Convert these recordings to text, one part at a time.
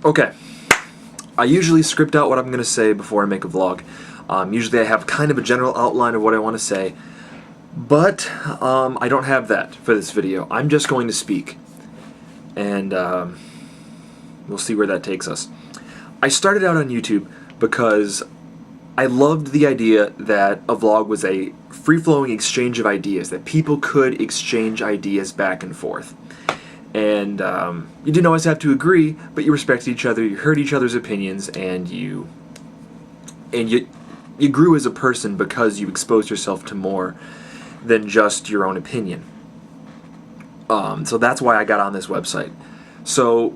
Okay, I usually script out what I'm going to say before I make a vlog. Usually I have kind of a general outline of what I want to say, but I don't have that for this video. I'm just going to speak, and we'll see where that takes us. I started out on YouTube because I loved the idea that a vlog was a free-flowing exchange of ideas, that people could exchange ideas back and forth. And you didn't always have to agree, but you respected each other, you heard each other's opinions, and you grew as a person because you exposed yourself to more than just your own opinion. So that's why I got on this website. So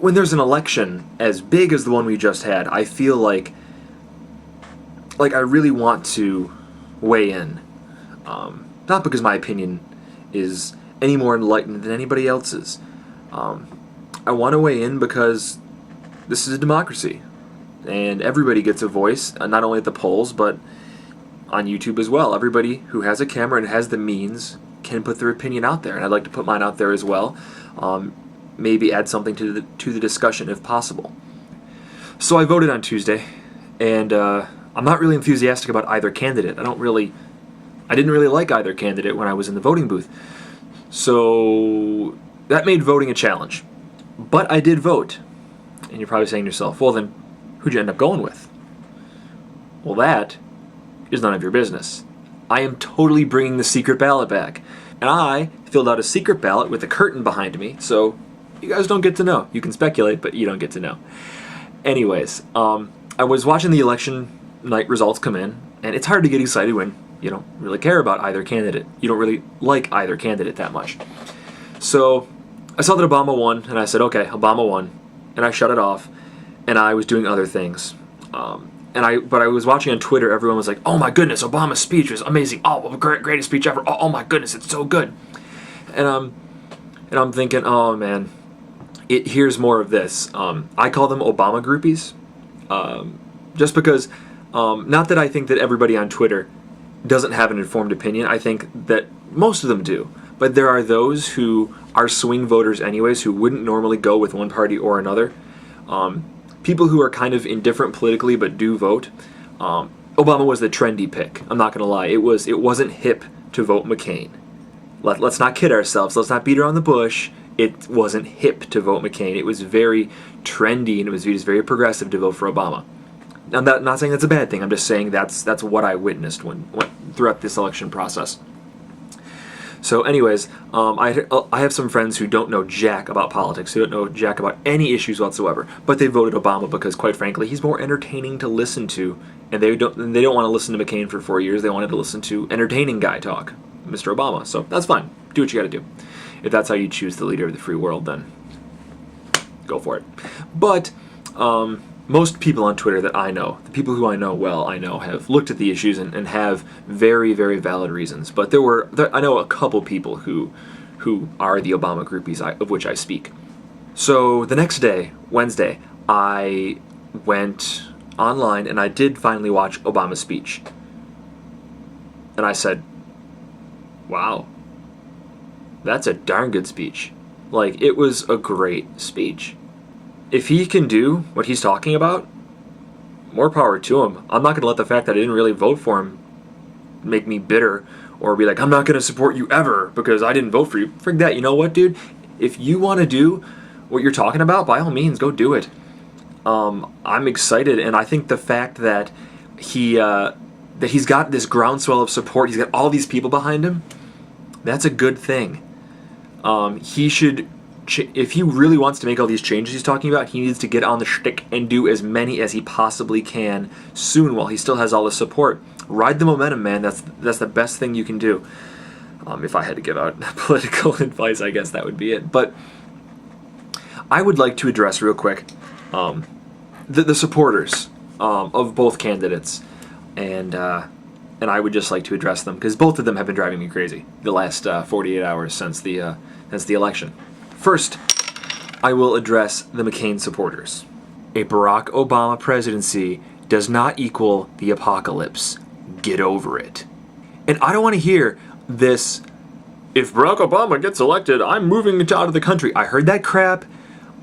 when there's an election as big as the one we just had, I feel like I really want to weigh in. Not because my opinion is any more enlightened than anybody else's. I want to weigh in because this is a democracy, and everybody gets a voice, not only at the polls, but on YouTube as well. Everybody who has a camera and has the means can put their opinion out there, and I'd like to put mine out there as well. Maybe add something to the discussion if possible. So I voted on Tuesday, and I'm not really enthusiastic about either candidate. I didn't really like either candidate when I was in the voting booth. So that made voting a challenge. But I did vote. And you're probably saying to yourself, well then, who'd you end up going with? Well, that is none of your business. I am totally bringing the secret ballot back. And I filled out a secret ballot with a curtain behind me, so you guys don't get to know. You can speculate, but you don't get to know. Anyways, I was watching the election night results come in, and it's hard to get excited when you don't really care about either candidate. You don't really like either candidate that much. So I saw that Obama won, and I said, okay, Obama won, and I shut it off, and I was doing other things. But I was watching on Twitter, everyone was like, oh my goodness, Obama's speech was amazing. Oh, greatest speech ever. Oh my goodness, it's so good. And I'm thinking, oh man, here's more of this. I call them Obama groupies, just because, not that I think that everybody on Twitter doesn't have an informed opinion. I think that most of them do. But there are those who are swing voters anyways, who wouldn't normally go with one party or another. People who are kind of indifferent politically but do vote. Obama was the trendy pick. I'm not going to lie. It wasn't hip to vote McCain. Let's not kid ourselves. Let's not beat around the bush. It wasn't hip to vote McCain. It was very trendy, and it was viewed as very progressive to vote for Obama. I'm not saying that's a bad thing. I'm just saying that's what I witnessed throughout this election process. So anyways, I have some friends who don't know jack about politics, who don't know jack about any issues whatsoever, but they voted Obama because, quite frankly, he's more entertaining to listen to, and they don't want to listen to McCain for 4 years. They wanted to listen to entertaining guy talk, Mr. Obama. So that's fine. Do what you got to do. If that's how you choose the leader of the free world, then go for it. But most people on Twitter that I know, the people who I know well, have looked at the issues and have very, very valid reasons. But I know a couple people who are the Obama groupies of which I speak. So the next day, Wednesday, I went online and I did finally watch Obama's speech. And I said, wow, that's a darn good speech. Like, it was a great speech. If he can do what he's talking about, more power to him. I'm not going to let the fact that I didn't really vote for him make me bitter or be like, I'm not going to support you ever because I didn't vote for you. Frig that. You know what, dude? If you want to do what you're talking about, by all means, go do it. I'm excited, and I think the fact that he's got this groundswell of support, he's got all these people behind him, that's a good thing. He should... If he really wants to make all these changes he's talking about, he needs to get on the shtick and do as many as he possibly can soon while he still has all the support. Ride the momentum, man. That's the best thing you can do. If I had to give out political advice, I guess that would be it. But I would like to address real quick the supporters of both candidates, and I would just like to address them because both of them have been driving me crazy the last 48 hours since the election. First, I will address the McCain supporters. A Barack Obama presidency does not equal the apocalypse. Get over it. And I don't want to hear this, if Barack Obama gets elected, I'm moving out of the country. I heard that crap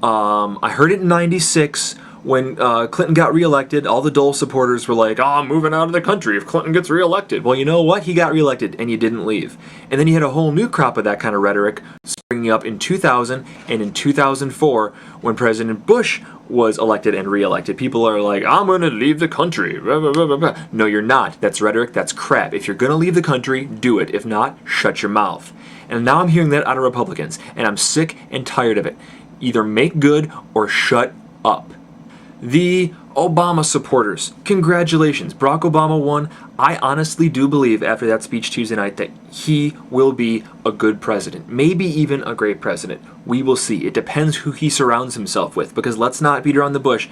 I heard it in '96 when Clinton got reelected. All the Dole supporters were like, "Oh, I'm moving out of the country if Clinton gets reelected." Well, you know what? He got reelected, and you didn't leave. And then you had a whole new crop of that kind of rhetoric springing up in 2000 and in 2004 when President Bush was elected and reelected. People are like, "I'm going to leave the country." No, you're not. That's rhetoric. That's crap. If you're going to leave the country, do it. If not, shut your mouth. And now I'm hearing that out of Republicans, and I'm sick and tired of it. Either make good or shut up. The Obama supporters, congratulations. Barack Obama won. I honestly do believe after that speech Tuesday night that he will be a good president. Maybe even a great president. We will see. It depends who he surrounds himself with, because let's not beat around the bush.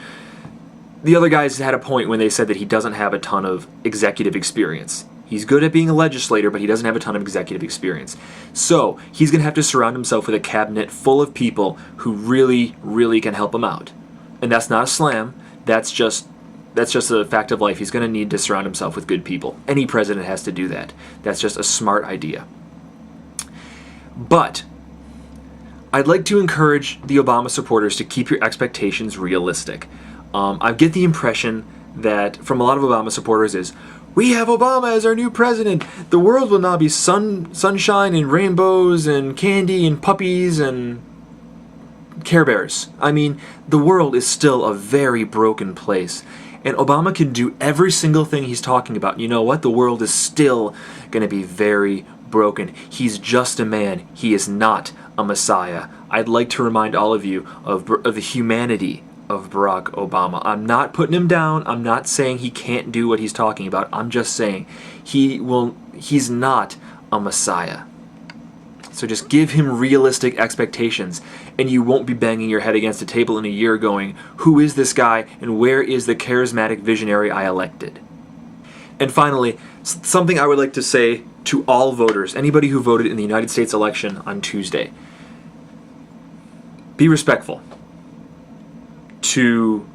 The other guys had a point when they said that he doesn't have a ton of executive experience. He's good at being a legislator, but he doesn't have a ton of executive experience. So he's going to have to surround himself with a cabinet full of people who really, really can help him out. And that's not a slam. That's just a fact of life. He's going to need to surround himself with good people. Any president has to do that. That's just a smart idea. But I'd like to encourage the Obama supporters to keep your expectations realistic. I get the impression that from a lot of Obama supporters is, we have Obama as our new president. The world will now be sunshine and rainbows and candy and puppies and Care Bears. I mean, the world is still a very broken place. And Obama can do every single thing he's talking about. You know what? The world is still going to be very broken. He's just a man. He is not a messiah. I'd like to remind all of you of the humanity of Barack Obama. I'm not putting him down. I'm not saying he can't do what he's talking about. I'm just saying he's not a messiah. So just give him realistic expectations, and you won't be banging your head against a table in a year going, who is this guy and where is the charismatic visionary I elected? And finally, something I would like to say to all voters, anybody who voted in the United States election on Tuesday. Be respectful to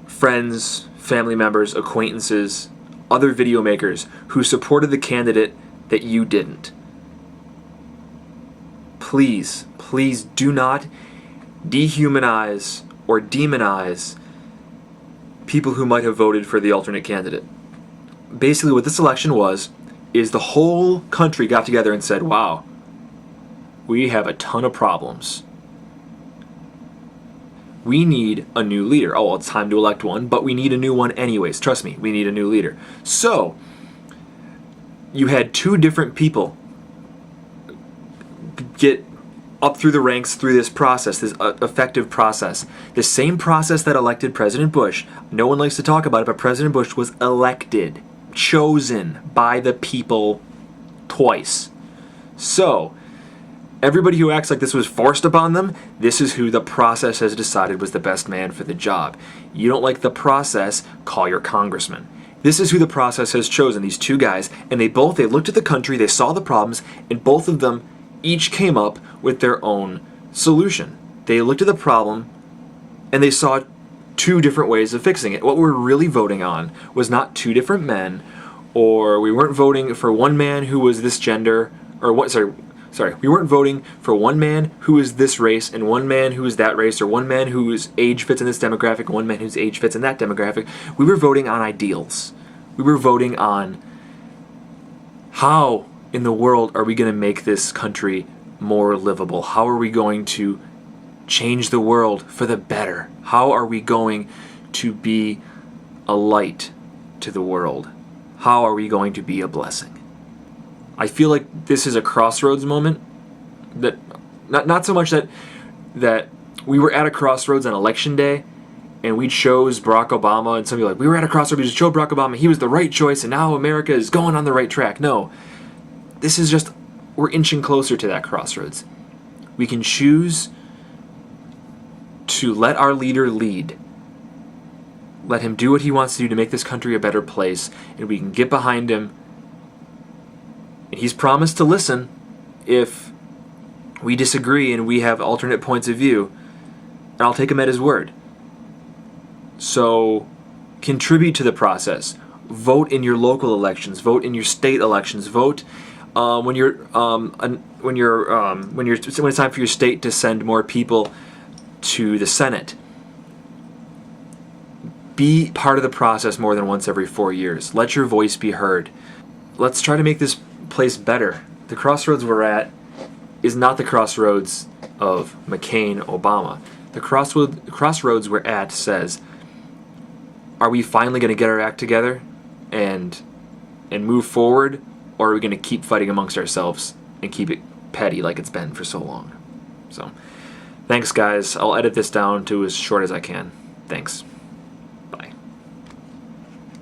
friends, family members, acquaintances, other video makers who supported the candidate that you didn't. Please, please do not dehumanize or demonize people who might have voted for the alternate candidate. Basically what this election was is the whole country got together and said, wow, we have a ton of problems. We need a new leader. Oh, well, it's time to elect one, but we need a new one anyways. Trust me, we need a new leader. So, you had two different people get up through the ranks through this process, this effective process. The same process that elected President Bush. No one likes to talk about it, but President Bush was elected, chosen by the people twice. So, everybody who acts like this was forced upon them, this is who the process has decided was the best man for the job. You don't like the process, call your congressman. This is who the process has chosen, these two guys, and they looked at the country, they saw the problems, and both of them each came up with their own solution. They looked at the problem, and they saw two different ways of fixing it. What we're really voting on was not two different men, or we weren't voting for one man who was this gender, or what, sorry, we weren't voting for one man who is this race and one man who is that race, or one man whose age fits in this demographic and one man whose age fits in that demographic. We were voting on ideals. We were voting on how in the world are we going to make this country more livable? How are we going to change the world for the better? How are we going to be a light to the world? How are we going to be a blessing? I feel like this is a crossroads moment. That not so much that we were at a crossroads on election day and we chose Barack Obama, and some people are like, we were at a crossroads, we just chose Barack Obama, he was the right choice, and now America is going on the right track. No. This is just, we're inching closer to that crossroads. We can choose to let our leader lead. Let him do what he wants to do to make this country a better place, and we can get behind him. And he's promised to listen if we disagree and we have alternate points of view, and I'll take him at his word. So, contribute to the process. Vote in your local elections. Vote in your state elections. Vote when it's time for your state to send more people to the Senate. Be part of the process more than once every 4 years. Let your voice be heard. Let's try to make this place better. The crossroads we're at is not the crossroads of McCain, Obama. The crossroads we're at says, are we finally going to get our act together and move forward, or are we going to keep fighting amongst ourselves and keep it petty like it's been for so long? So, thanks guys. I'll edit this down to as short as I can. Thanks.